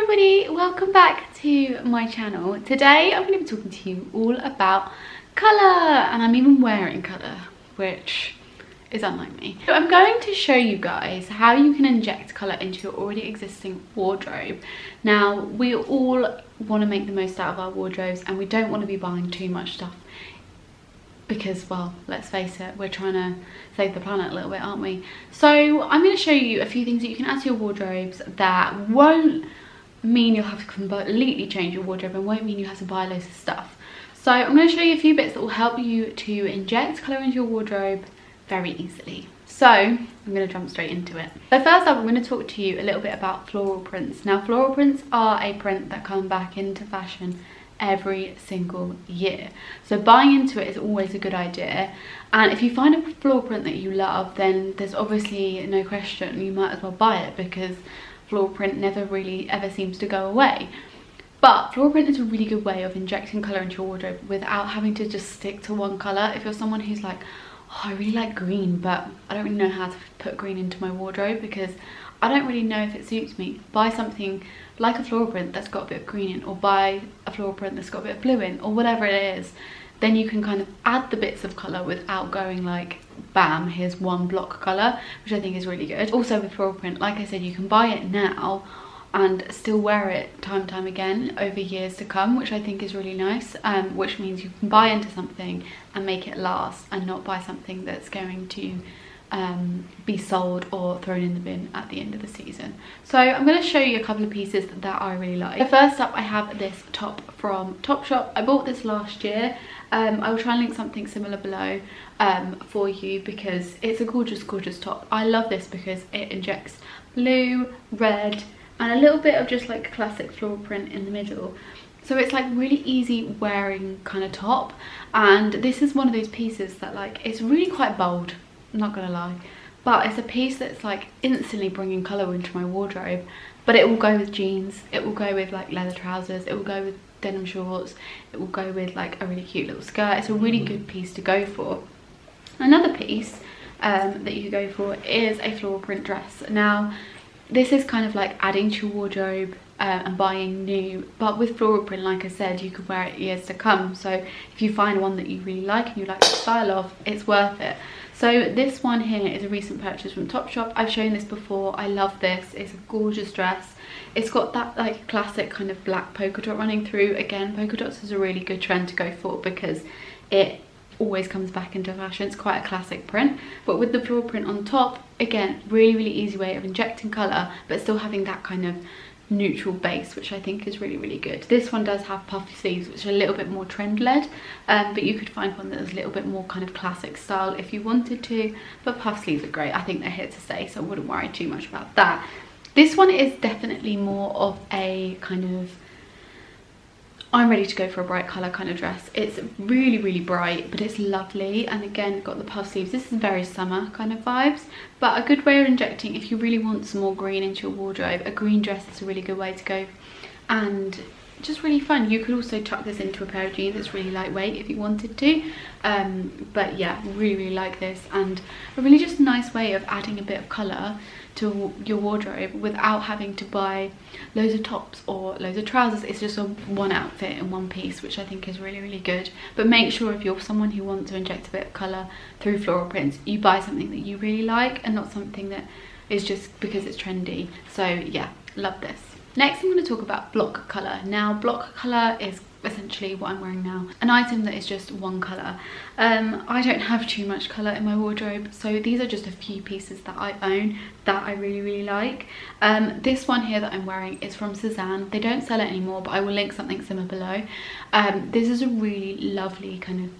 everybody, welcome back to my channel. Today I'm going to be talking to you all about colour, and I'm even wearing colour, which is unlike me. So I'm going to show you guys how you can inject colour into your already existing wardrobe. Now, we all want to make the most out of our wardrobes and we don't want to be buying too much stuff because, well, let's face it, we're trying to save the planet a little bit, aren't we? So I'm going to show you a few things that you can add to your wardrobes that won't mean you'll have to completely change your wardrobe and won't mean you have to buy loads of stuff. So I'm going to show you a few bits that will help you to inject colour into your wardrobe very easily. So I'm going to jump straight into it. So first up, I'm going to talk to you a little bit about floral prints. Now, floral prints are a print that come back into fashion every single year, so buying into it is always a good idea. And if you find a floral print that you love, then there's obviously no question, you might as well buy it, because floral print never really ever seems to go away. But floral print is a really good way of injecting colour into your wardrobe without having to just stick to one colour. If you're someone who's like, oh, I really like green, but I don't really know how to put green into my wardrobe because I don't really know if it suits me, buy something like a floral print that's got a bit of green in, or buy a floral print that's got a bit of blue in, or whatever it is. Then you can kind of add the bits of colour without going like, bam, here's one block colour, which I think is really good. Also with floral print, like I said, you can buy it now and still wear it time and time again over years to come, which I think is really nice, which means you can buy into something and make it last and not buy something that's going to be sold or thrown in the bin at the end of the season. So I'm going to show you a couple of pieces that I really like. So first up, I have this top from Topshop. I bought this last year. I will try and link something similar below for you because it's a gorgeous top. I love this because it injects blue, red and a little bit of just like classic floral print in the middle. So it's like really easy wearing kind of top, and this is one of those pieces that like, it's really quite bold, I'm not gonna lie, but it's a piece that's like instantly bringing colour into my wardrobe. But it will go with jeans, it will go with like leather trousers, it will go with denim shorts, it will go with like a really cute little skirt. It's a really good piece to go for. Another piece that you could go for is a floral print dress. Now, this is kind of like adding to your wardrobe and buying new, but with floral print, like I said, you could wear it years to come. So if you find one that you really like and you like the style of, it's worth it. So this one here is a recent purchase from Topshop. I've shown this before. I love this. It's a gorgeous dress. It's got that like classic kind of black polka dot running through. Again, polka dots is a really good trend to go for because it always comes back into fashion. It's quite a classic print, but with the floral print on top, again, really easy way of injecting colour but still having that kind of neutral base, which I think is really good. This one does have puffy sleeves, which are a little bit more trend led, but you could find one that is a little bit more kind of classic style if you wanted to, but puff sleeves are great. I think they're here to stay, so I wouldn't worry too much about that. This one is definitely more of a kind of, I'm ready to go for a bright colour kind of dress. It's really bright, but it's lovely, and again, got the puff sleeves. This is very summer kind of vibes, but a good way of injecting, if you really want some more green into your wardrobe, a green dress is a really good way to go, and just really fun. You could also tuck this into a pair of jeans. It's really lightweight if you wanted to, but yeah, really like this, and a really just nice way of adding a bit of colour to your wardrobe without having to buy loads of tops or loads of trousers. It's just a one outfit in one piece, which I think is really good. But make sure if you're someone who wants to inject a bit of colour through floral prints, you buy something that you really like and not something that is just because it's trendy. So yeah, love this. Next, I'm going to talk about block colour. Now, block colour is essentially what I'm wearing now, an item that is just one colour. I don't have too much colour in my wardrobe, so these are just a few pieces that I own that I really like. This one here that I'm wearing is from Suzanne. They don't sell it anymore, but I will link something similar below. This is a really lovely kind of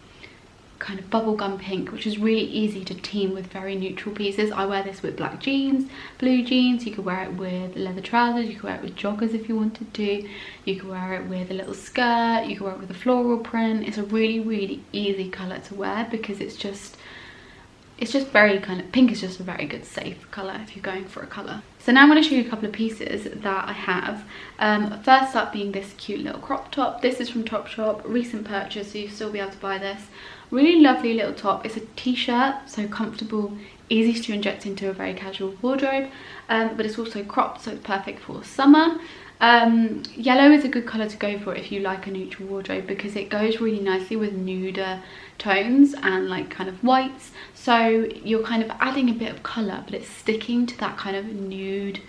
bubblegum pink, which is really easy to team with very neutral pieces. I wear this with black jeans, blue jeans. You could wear it with leather trousers, you could wear it with joggers if you wanted to, you could wear it with a little skirt, you could wear it with a floral print. It's a really easy colour to wear because it's just very kind of, pink is just a very good safe colour if you're going for a colour. So now I'm going to show you a couple of pieces that I have. First up being this cute little crop top. This is from Topshop, recent purchase, so you'll still be able to buy this. Really lovely little top. It's a t-shirt, so comfortable, easy to inject into a very casual wardrobe, but it's also cropped, so it's perfect for summer. Yellow is a good colour to go for if you like a neutral wardrobe, because it goes really nicely with nuder tones and like kind of whites, so you're kind of adding a bit of colour but it's sticking to that kind of nude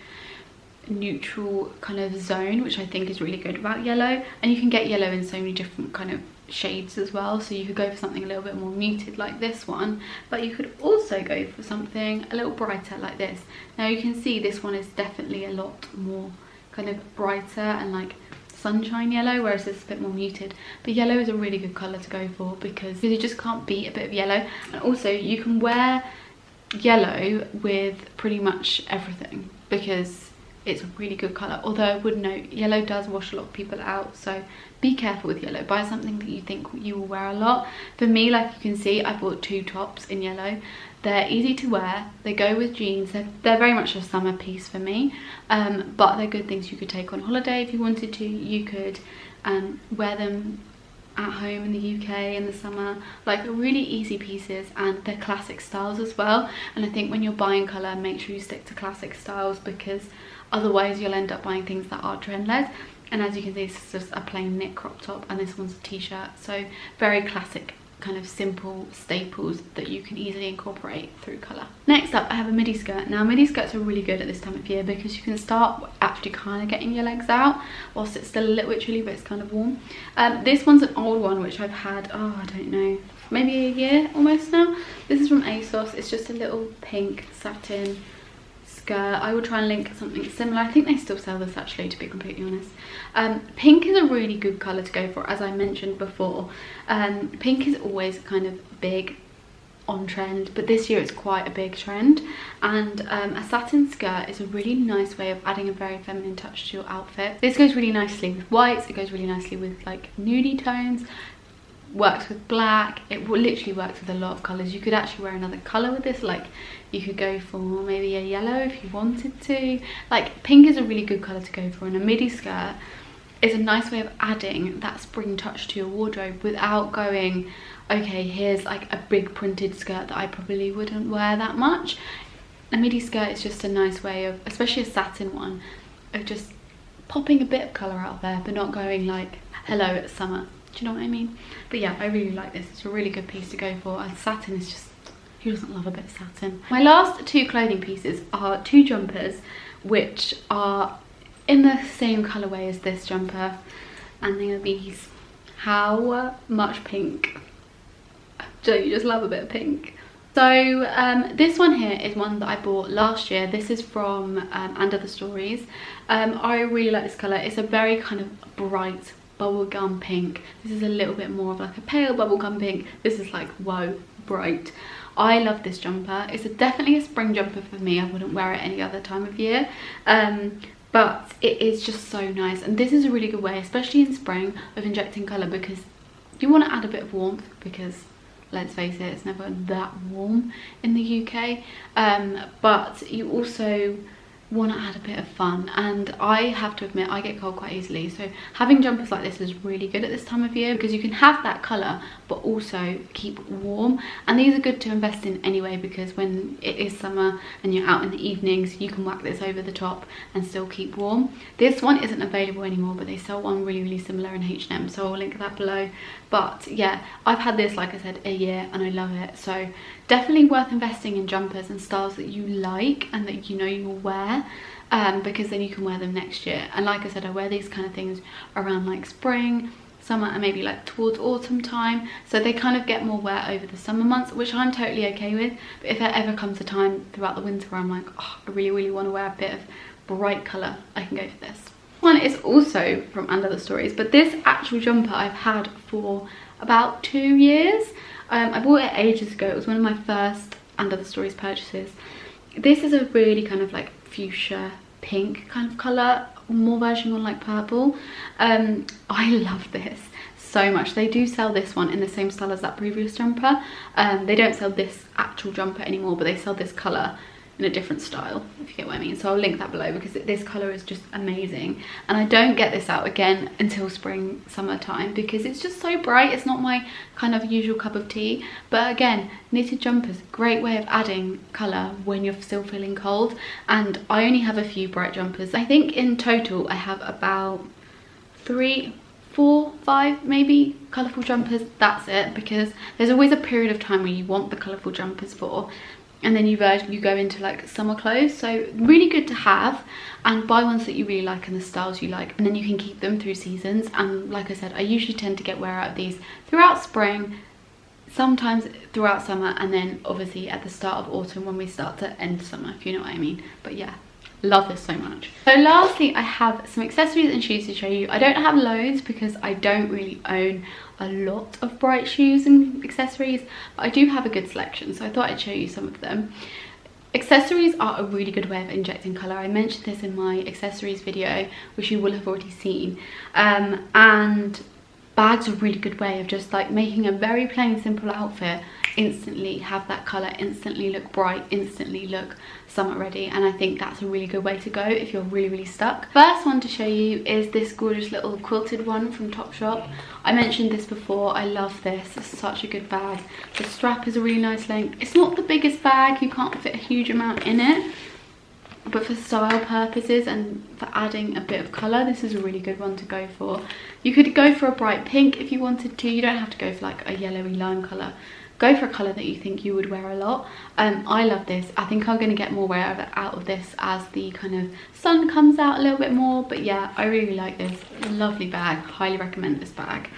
neutral kind of zone, which I think is really good about yellow. And you can get yellow in so many different kind of shades as well, so you could go for something a little bit more muted like this one, but you could also go for something a little brighter like this. Now you can see this one is definitely a lot more kind of brighter and like sunshine yellow, whereas this is a bit more muted. But yellow is a really good colour to go for because you just can't beat a bit of yellow. And also you can wear yellow with pretty much everything because it's a really good colour. Although I would note, yellow does wash a lot of people out, so be careful with yellow. Buy something that you think you will wear a lot. For me, like you can see, I bought 2 tops in yellow. They're easy to wear, they go with jeans, they're very much a summer piece for me, but they're good things you could take on holiday if you wanted to. You could wear them at home in the UK in the summer, like really easy pieces, and they're classic styles as well. And I think when you're buying colour, make sure you stick to classic styles, because otherwise you'll end up buying things that are trend-led. And as you can see, this is just a plain knit crop top and this one's a t-shirt, so very classic kind of simple staples that you can easily incorporate through colour. Next up, I have a midi skirt. Now midi skirts are really good at this time of year because you can start actually kind of getting your legs out whilst it's still a little bit chilly but it's kind of warm. This one's an old one which I've had, oh I don't know, maybe a year almost now. This is from ASOS. It's just a little pink satin skirt. I will try and link something similar. I think they still sell this actually, to be completely honest. Pink is a really good colour to go for, as I mentioned before. Pink is always kind of big on trend, but this year it's quite a big trend, and a satin skirt is a really nice way of adding a very feminine touch to your outfit. This goes really nicely with whites, it goes really nicely with like nudie tones, works with black, it literally works with a lot of colours. You could actually wear another colour with this, like you could go for maybe a yellow if you wanted to. Like pink is a really good colour to go for, and a midi skirt is a nice way of adding that spring touch to your wardrobe without going, okay, here's like a big printed skirt that I probably wouldn't wear that much. A midi skirt is just a nice way of, especially a satin one, of just popping a bit of colour out there but not going like, hello, it's summer. Do you know what I mean? But yeah, I really like this. It's a really good piece to go for, and satin is just, who doesn't love a bit of satin? My last 2 clothing pieces are 2 jumpers which are in the same colourway as this jumper, and they are these. How much pink? Don't you just love a bit of pink? So this one here is one that I bought last year. This is from Under the Stories. I really like this colour. It's a very kind of bright bubblegum pink. This is a little bit more of like a pale bubblegum pink. This is like, whoa, bright. I love this jumper. It's definitely a spring jumper for me. I wouldn't wear it any other time of year. But it is just so nice, and this is a really good way, especially in spring, of injecting colour, because you want to add a bit of warmth, because let's face it, it's never that warm in the UK, but you also want to add a bit of fun. And I have to admit, I get cold quite easily, so having jumpers like this is really good at this time of year, because you can have that colour but also keep warm. And these are good to invest in anyway, because when it is summer and you're out in the evenings, you can whack this over the top and still keep warm. This one isn't available anymore, but they sell one really similar in H&M, so I'll link that below. But yeah, I've had this, like I said, a year and I love it. So definitely worth investing in jumpers and styles that you like and that you know you'll wear, because then you can wear them next year. And like I said, I wear these kind of things around like spring, summer, and maybe like towards autumn time, so they kind of get more wear over the summer months, which I'm totally okay with. But if there ever comes a time throughout the winter where I'm like, oh, I really want to wear a bit of bright colour, I can go for this. One is also from Under the Stories, but this actual jumper I've had for about 2 years. I bought it ages ago. It was one of my first Under the Stories purchases. This is a really kind of like fuchsia pink kind of colour, more version on like purple. I love this so much. They do sell this one in the same style as that previous jumper. They don't sell this actual jumper anymore, but they sell this colour in a different style, if you get what I mean. So I'll link that below because this colour is just amazing. And I don't get this out again until spring, summertime, because it's just so bright. It's not my kind of usual cup of tea. But again, knitted jumpers, great way of adding colour when you're still feeling cold. And I only have a few bright jumpers. I think in total I have about 3, 4, 5 maybe colourful jumpers. That's it, because there's always a period of time where you want the colourful jumpers for, and then you go into like summer clothes. So really good to have, and buy ones that you really like and the styles you like, and then you can keep them through seasons. And like I said, I usually tend to get wear out of these throughout spring, sometimes throughout summer, and then obviously at the start of autumn when we start to end summer, if you know what I mean. But yeah, love this so much. So lastly, I have some accessories and shoes to show you. I don't have loads because I don't really own a lot of bright shoes and accessories, but I do have a good selection, so I thought I'd show you some of them. Accessories are a really good way of injecting colour. I mentioned this in my accessories video, which you will have already seen, and bags are a really good way of just like making a very plain simple outfit instantly have that colour, instantly look bright, instantly look summer ready. And I think that's a really good way to go if you're really stuck. First one to show you is this gorgeous little quilted one from Topshop. I mentioned this before. I love this. It's such a good bag. The strap is a really nice length. It's not the biggest bag, you can't fit a huge amount in it, but for style purposes and for adding a bit of colour, this is a really good one to go for. You could go for a bright pink if you wanted to. You don't have to go for like a yellowy lime colour. Go for a colour that you think you would wear a lot. I love this. I think I'm going to get more wear out of this as the kind of sun comes out a little bit more. But yeah, I really like this. Lovely bag. Highly recommend this bag.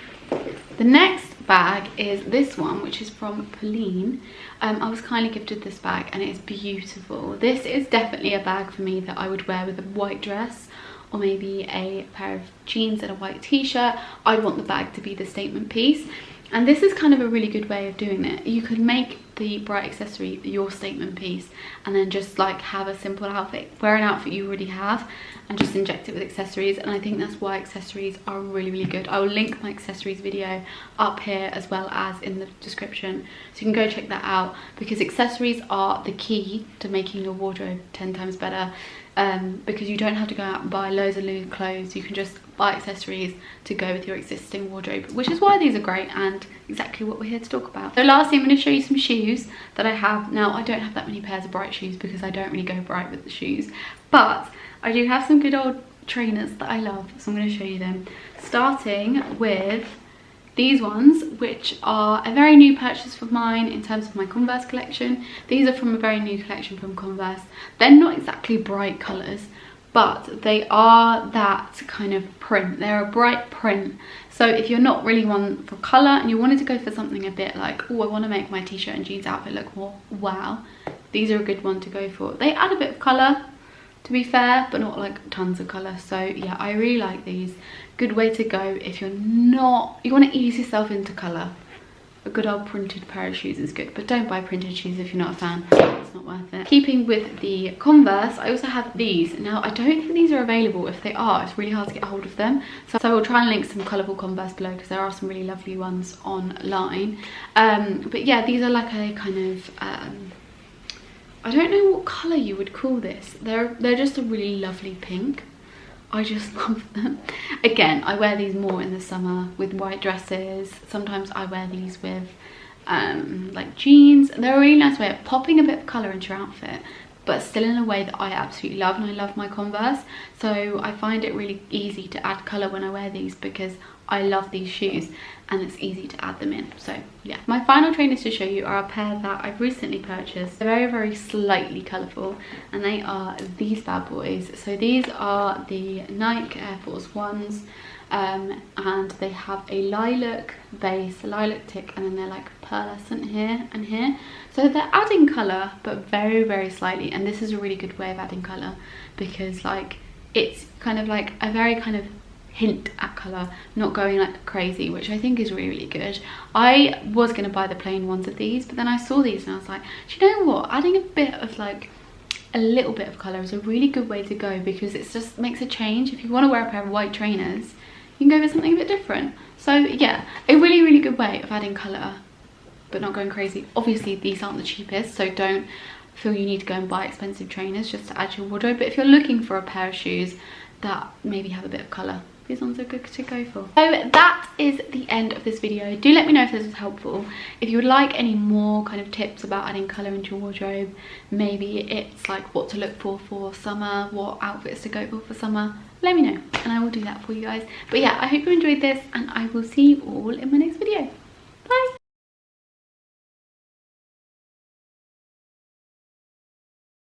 The next bag is this one, which is from Pauline. I was kindly gifted this bag and it's beautiful. This is definitely a bag for me that I would wear with a white dress or maybe a pair of jeans and a white t-shirt. I want the bag to be the statement piece. And this is kind of a really good way of doing it. You could make the bright accessory your statement piece and then just like have a simple outfit, wear an outfit you already have and just inject it with accessories. And I think that's why accessories are really good. I will link my accessories video up here as well as in the description, so you can go check that out, because accessories are the key to making your wardrobe 10 times better. Because you don't have to go out and buy loads of new clothes. You can just buy accessories to go with your existing wardrobe, which is why these are great and exactly what we're here to talk about. So lastly, I'm going to show you some shoes that I have. Now, I don't have that many pairs of bright shoes because I don't really go bright with the shoes, but I do have some good old trainers that I love, so I'm going to show you them. Starting with these ones, which are a very new purchase of mine in terms of my Converse collection. These are from a very new collection from Converse. They're not exactly bright colours, but they are that kind of print. They're a bright print. So if you're not really one for colour and you wanted to go for something a bit like, oh, I want to make my t-shirt and jeans outfit look more wow, these are a good one to go for. They add a bit of colour, to be fair, but not like tons of colour. So yeah, I really like these. Good way to go if you want to ease yourself into colour. A good old printed pair of shoes is good, but don't buy printed shoes if you're not a fan. It's not worth it. Keeping with the Converse, I also have these. Now, I don't think these are available. If they are, it's really hard to get a hold of them. So I will try and link some colourful Converse below because there are some really lovely ones online. But yeah, these are like a kind of I don't know what colour you would call this. They're just a really lovely pink. I just love them. Again, I wear these more in the summer with white dresses. Sometimes I wear these with like jeans. They're a really nice way of popping a bit of colour into your outfit, but still in a way that I absolutely love, and I love my Converse. So I find it really easy to add colour when I wear these because I love these shoes and it's easy to add them in. So yeah, my final trainers to show you are a pair that I've recently purchased. They're very slightly colourful, and they are these bad boys. So these are the Nike Air Force Ones, and they have a lilac base, a lilac tick, and then they're like pearlescent here and here. So they're adding colour, but very slightly, and this is a really good way of adding colour because like it's kind of like a very kind of hint at colour, not going like crazy, which I think is really good. I was going to buy the plain ones of these, but then I saw these and I was like, do you know what, adding a bit of like a little bit of colour is a really good way to go because it just makes a change. If you want to wear a pair of white trainers, you can go for something a bit different. So yeah, a really good way of adding colour but not going crazy. Obviously these aren't the cheapest, so don't feel you need to go and buy expensive trainers just to add to your wardrobe. But if you're looking for a pair of shoes that maybe have a bit of colour, these ones are good to go for. So that is the end of this video. Do let me know if this was helpful. If you would like any more kind of tips about adding colour into your wardrobe, maybe it's like what to look for summer, what outfits to go for summer, let me know and I will do that for you guys. But yeah, I hope you enjoyed this and I will see you all in my next video.